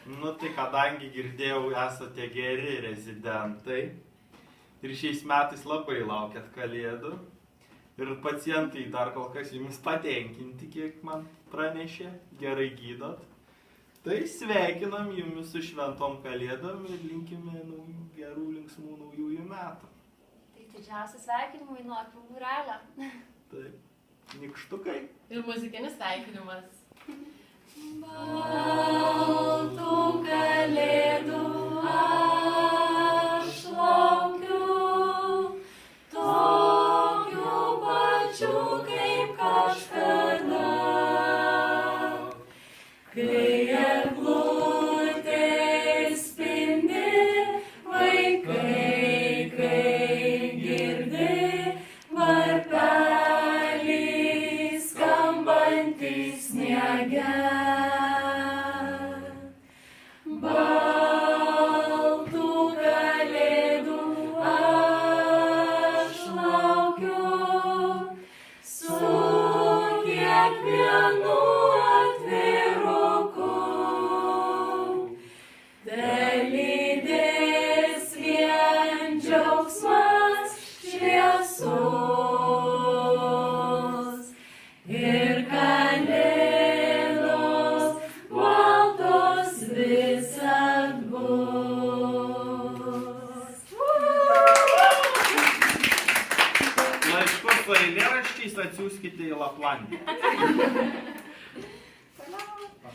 Nu tai kadangi girdėjau, esate geri rezidentai ir šiais metais labai laukiat kalėdų ir pacientai dar kol kas jumis patenkinti, kiek man pranešė, gerai gydot, tai sveikinam jumis su šventom kalėdom ir linkime gerų linksmų naujųjų metų. Tai didžiausi sveikinimai nuo akių būrelio. Taip, nykštukai. Ir muzikinis sveikinimas. Baltų kalėdų aš laukiu, tokių pačių kaip kažkada, kai eglutės spindi, vaikai, kai girdi varpelį skambantį sniege. Baltų kalėdų aš laukiu, su kiekvienu atviruku, telydės vien džiaugsmas šviesus ir kalėdos baltos visad bus. Laiškus su eilėraščiais atsiųskite į Laplandiją.